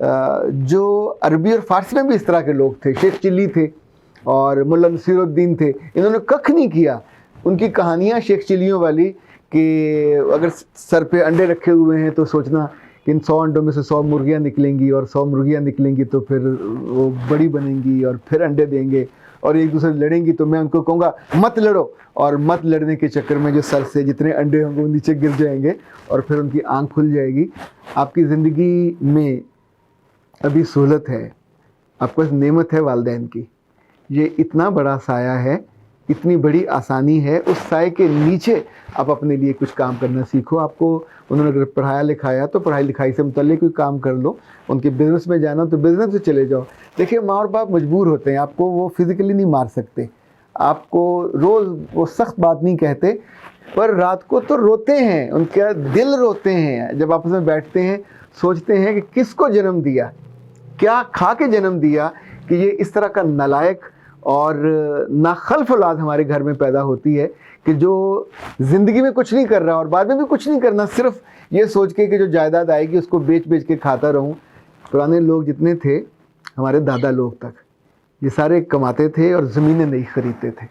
جو عربی اور فارسی میں بھی اس طرح کے لوگ تھے، شیخ چلی تھے اور ملا نصیر الدین تھے، انہوں نے ککھ نہیں کیا. ان کی کہانیاں شیخ چلیوں والی کہ اگر سر پہ انڈے رکھے ہوئے ہیں تو سوچنا کہ ان 100 انڈوں میں سے 100 مرغیاں نکلیں گی، اور 100 مرغیاں نکلیں گی تو پھر وہ بڑی بنیں گی اور پھر انڈے دیں گے، اور ایک دوسرے لڑیں گی تو میں ان کو کہوں گا مت لڑو، اور مت لڑنے کے چکر میں جو سر سے جتنے انڈے ہوں گے وہ نیچے گر جائیں گے اور پھر ان کی آنکھ کھل جائے گی. آپ کی زندگی میں ابھی سہولت ہے، آپ کو نعمت ہے والدین کی، یہ اتنا بڑا سایہ ہے، اتنی بڑی آسانی ہے. اس سائے کے نیچے آپ اپنے لیے کچھ کام کرنا سیکھو. آپ کو انہوں نے اگر پڑھایا لکھایا تو پڑھائی لکھائی سے متعلق کوئی کام کر لو، ان کے بزنس میں جانا تو بزنس سے چلے جاؤ. دیکھیے ماں اور باپ مجبور ہوتے ہیں، آپ کو وہ فزیکلی نہیں مار سکتے، آپ کو روز وہ سخت بات نہیں کہتے، پر رات کو تو روتے ہیں، ان کا دل روتے ہیں جب آپس میں بیٹھتے ہیں، سوچتے ہیں کہ کس کو جنم دیا، کیا کھا کے جنم دیا کہ یہ اس طرح کا نالائق اور ناخلف اولاد ہمارے گھر میں پیدا ہوتی ہے کہ جو زندگی میں کچھ نہیں کر رہا اور بعد میں بھی کچھ نہیں کرنا، صرف یہ سوچ کے کہ جو جائیداد آئے گی اس کو بیچ بیچ کے کھاتا رہوں. پرانے لوگ جتنے تھے، ہمارے دادا لوگ تک، یہ سارے کماتے تھے اور زمینیں نہیں خریدتے تھے.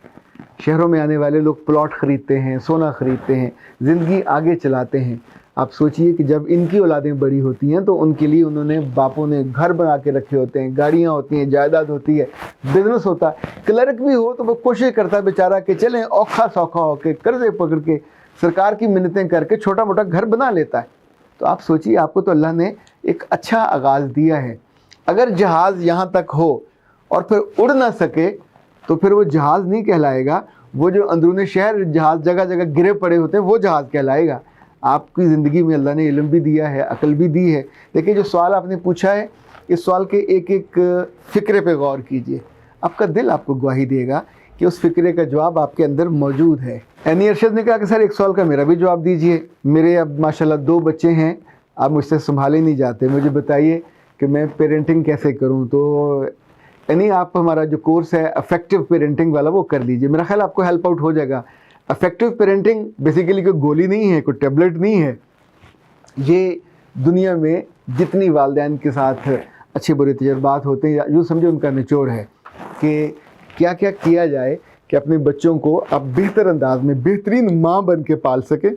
شہروں میں آنے والے لوگ پلاٹ خریدتے ہیں، سونا خریدتے ہیں، زندگی آگے چلاتے ہیں. آپ سوچئے کہ جب ان کی اولادیں بڑی ہوتی ہیں تو ان کے لیے انہوں نے باپوں نے گھر بنا کے رکھے ہوتے ہیں، گاڑیاں ہوتی ہیں، جائیداد ہوتی ہے، بزنس ہوتا ہے. کلرک بھی ہو تو وہ کوشش کرتا ہے بیچارہ کہ چلیں اوکھا سوکھا ہو کے قرضے پکڑ کے سرکار کی منتیں کر کے چھوٹا موٹا گھر بنا لیتا ہے. تو آپ سوچئے آپ کو تو اللہ نے ایک اچھا آغاز دیا ہے. اگر جہاز یہاں تک ہو اور پھر اڑ نہ سکے تو پھر وہ جہاز نہیں کہلائے گا، وہ جو اندرون شہر جہاز جگہ جگہ گرے پڑے ہوتے ہیں وہ جہاز کہلائے گا. آپ کی زندگی میں اللہ نے علم بھی دیا ہے، عقل بھی دی ہے. دیکھیں جو سوال آپ نے پوچھا ہے، اس سوال کے ایک ایک فکرے پہ غور کیجئے. آپ کا دل آپ کو گواہی دے گا کہ اس فکرے کا جواب آپ کے اندر موجود ہے. اینی ارشد نے کہا کہ سر ایک سوال کا میرا بھی جواب دیجئے. میرے اب ماشاءاللہ 2 بچے ہیں، آپ مجھ سے سنبھالے نہیں جاتے، مجھے بتائیے کہ میں پیرنٹنگ کیسے کروں. تو یعنی آپ ہمارا جو کورس ہے افیکٹو پیرنٹنگ والا وہ کر لیجئے، میرا خیال آپ کو ہیلپ آؤٹ ہو جائے گا. افیکٹو پیرنٹنگ بیسیکلی کوئی گولی نہیں ہے، کوئی ٹیبلٹ نہیں ہے. یہ دنیا میں جتنی والدین کے ساتھ اچھے برے تجربات ہوتے ہیں، یوں سمجھے ان کا نچوڑ ہے کہ کیا کیا کیا جائے کہ اپنے بچوں کو آپ بہتر انداز میں بہترین ماں بن کے پال سکیں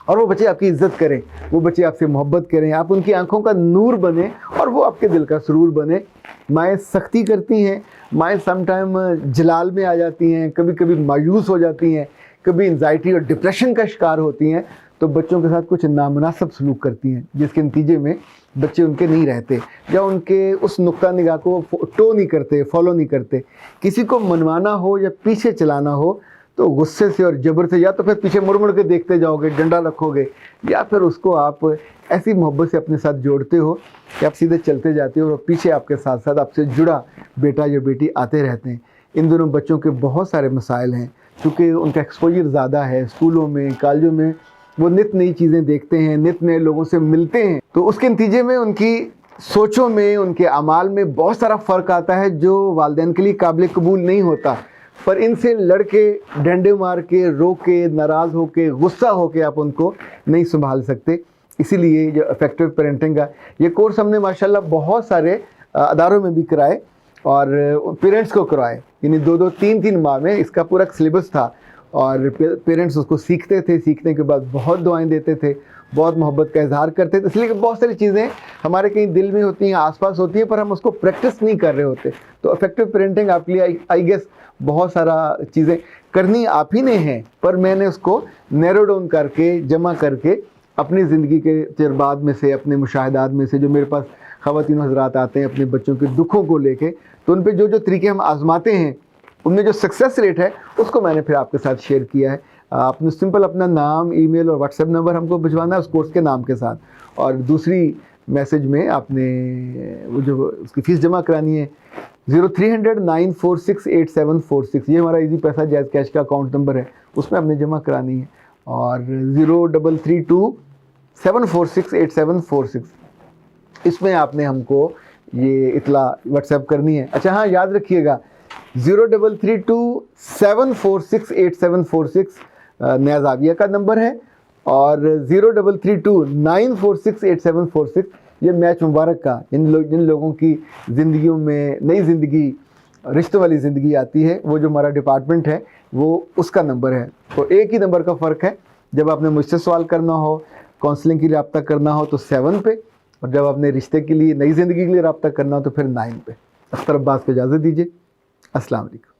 اور وہ بچے آپ کی عزت کریں، وہ بچے آپ سے محبت کریں، آپ ان کی آنکھوں کا نور بنیں اور وہ آپ کے دل کا سرور بنے. مائیں سختی کرتی ہیں، مائیں سم ٹائم جلال میں آ جاتی ہیں، کبھی کبھی مایوس ہو جاتی ہیں، کبھی انزائٹی اور ڈپریشن کا شکار ہوتی ہیں، تو بچوں کے ساتھ کچھ نامناسب سلوک کرتی ہیں جس کے نتیجے میں بچے ان کے نہیں رہتے یا ان کے اس نقطہ نگاہ کو ٹو نہیں کرتے، فالو نہیں کرتے. کسی کو منوانا ہو یا پیچھے چلانا ہو تو غصے سے اور جبر سے، یا تو پھر پیچھے مڑ مڑ کے دیکھتے جاؤ گے، ڈنڈا رکھو گے، یا پھر اس کو آپ ایسی محبت سے اپنے ساتھ جوڑتے ہو کہ آپ سیدھے چلتے جاتے ہو اور پیچھے آپ کے ساتھ ساتھ آپ سے جڑا بیٹا یا بیٹی آتے رہتے ہیں. ان دونوں بچوں کے بہت سارے مسائل ہیں کیونکہ ان کا ایکسپوجر زیادہ ہے، اسکولوں میں کالجوں میں وہ نت نئی چیزیں دیکھتے ہیں، نت نئے لوگوں سے ملتے ہیں، تو اس کے نتیجے میں ان کی سوچوں میں، ان کے اعمال میں بہت سارا فرق آتا ہے جو والدین کے لیے قابل قبول نہیں ہوتا. پر ان سے لڑ کے، ڈنڈے مار کے، رو کے، ناراض ہو کے، غصہ ہو کے آپ ان کو نہیں سنبھال سکتے. اسی لیے جو افیکٹو پیرنٹنگ کا یہ کورس ہم نے ماشاءاللہ بہت سارے اداروں میں بھی کرائے اور پیرنٹس کو کروائے، یعنی 2-2 3-3 ماہ میں اس کا پورا سلیبس تھا اور پیرنٹس اس کو سیکھتے تھے. سیکھنے کے بعد بہت دعائیں دیتے تھے، بہت محبت کا اظہار کرتے تھے، اس لیے کہ بہت ساری چیزیں ہمارے کہیں دل میں ہوتی ہیں، آس پاس ہوتی ہیں، پر ہم اس کو پریکٹس نہیں کر رہے ہوتے. تو افیکٹو پیرنٹنگ آپ کے لیے آئی گیس بہت سارا چیزیں کرنی آپ ہی نے ہیں، پر میں نے اس کو نیرو ڈاؤن کر کے، جمع کر کے اپنی زندگی کے تجربات میں سے، اپنے مشاہدات میں سے، جو میرے پاس خواتین حضرات آتے ہیں اپنے بچوں کے دکھوں کو لے کے، تو ان پہ جو جو طریقے ہم آزماتے ہیں ان میں جو سکسیس ریٹ ہے اس کو میں نے پھر آپ کے ساتھ شیئر کیا ہے. آپ نے سمپل اپنا نام، ای میل اور واٹس ایپ نمبر ہم کو بھجوانا ہے اس کورس کے نام کے ساتھ، اور دوسری میسج میں آپ نے وہ جو اس کی فیس جمع کرانی ہے 0300-946-8746، یہ ہمارا ایزی پیسہ جائز کیش کا اکاؤنٹ نمبر ہے، اس میں آپ نے جمع کرانی ہے، اور 0332-746-8746 اس میں آپ نے ہم کو یہ اطلاع واٹس ایپ کرنی ہے. اچھا ہاں یاد رکھیے گا 0332-746-8746 نیا زاویہ کا نمبر ہے اور 0332-946-8746 یہ میچ مبارک کا جن لوگوں کی زندگیوں میں نئی زندگی، رشتوں والی زندگی آتی ہے، وہ جو ہمارا ڈپارٹمنٹ ہے وہ اس کا نمبر ہے. تو ایک ہی نمبر کا فرق ہے. جب آپ نے مجھ سے سوال کرنا ہو، کاؤنسلنگ کے لیے رابطہ کرنا ہو تو 7 پہ، اور جب آپ نے رشتے کے لیے، نئی زندگی کے لیے رابطہ کرنا ہو تو پھر 9 پہ. اختر عباس کو اجازت دیجیے. السلام علیکم.